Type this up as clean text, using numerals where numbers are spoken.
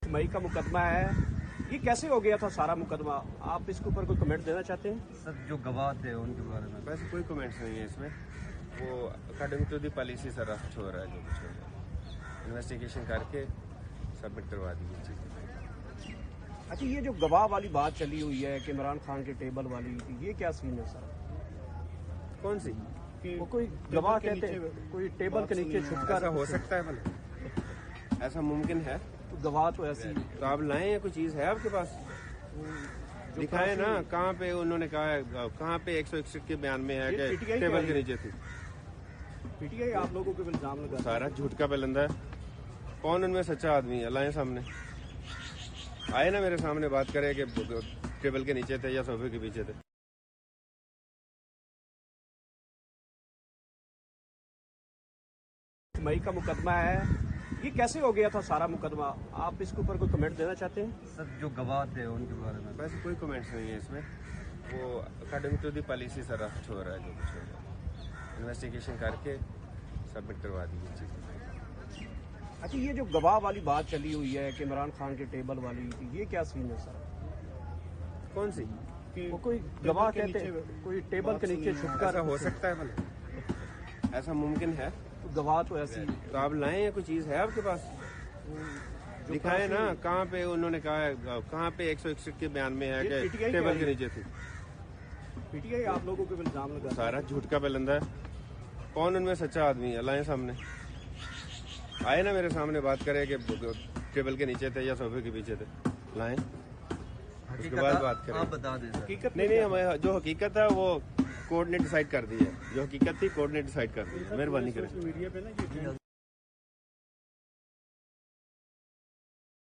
मई का मुकदमा है, ये कैसे हो गया था सारा मुकदमा? आप इसके ऊपर कोई कमेंट देना चाहते हैं? सर जो गवाह थे उनके बारे में वैसे कोई कमेंट्स नहीं है इसमें। वो according to the policy sir रास्ता हो रहा है, जो कुछ हो रहा है इन्वेस्टिगेशन करके सबमिट करवा दी ये चीज़। अच्छा, ये जो गवाह वाली बात चली हुई है कि इमरान खान के टेबल वाली, ये क्या सीन है सर? कौन सी? वो कोई गवाह कहते हैं कोई टेबल के नीचे छुपकर ऐसा हो सकता है भला? ऐसा मुमकिन है? तो गवाह तो ऐसी तो आप लाएं या कोई चीज़ है आपके पास? दिखाए ना, कहाँ पे उन्होंने कहा है, कहाँ पे 161 के बयान में है कि PTI टेबल के नीचे थी? पीटीआई आप लोगों को इल्जाम लगा। सारा झूठ का बलंदा है। कौन उनमें सच्चा आदमी है? लाएं सामने, आए ना मेरे सामने बात करे कि टेबल के नीचे थे या सोफे के पीछे थे। मई का मुकदमा है, ये कैसे हो गया था सारा मुकदमा? आप इसके ऊपर कोई कमेंट देना चाहते हैं? सर जो गवाह थे उनके बारे में वैसे कोई कमेंट्स नहीं है इसमें। वो according to the policy sir रास्ता हो रहा है, जो कुछ हो रहा है इन्वेस्टिगेशन करके सबमिट करवा दी ये चीज़। अच्छा, ये जो गवाह वाली बात चली हुई है कि इमरान खान के टेबल वाली, ये क्या सीन है सर? कौन सी? वो कोई गवाह कहते हैं कोई टेबल के नीचे छुपकर ऐसा हो सकता है भला? ऐसा मुमकिन है? तो गवाह तो ऐसी तो आप लाएं या कोई चीज़ है आपके पास? दिखाए ना, कहाँ पे उन्होंने कहा है, कहाँ पे 161 के बयान में है कि PTI टेबल के नीचे थी? पीटीआई आप लोगों को इल्जाम लगा। सारा झूठ का बलंदा है। कौन उनमें सच्चा आदमी है? लाएं सामने, आए ना मेरे सामने बात करे कि टेबल के नीचे थे या सोफे के पीछे थे। लाएं, उसके बाद बात करें। आप बता दें सर। हकीकत नहीं, हमें जो हकीकत है वो कोर्ट ने डिसाइड कर दी है। जो हकीकत थी कोर्ट ने डिसाइड कर दी है। मेहरबानी करें।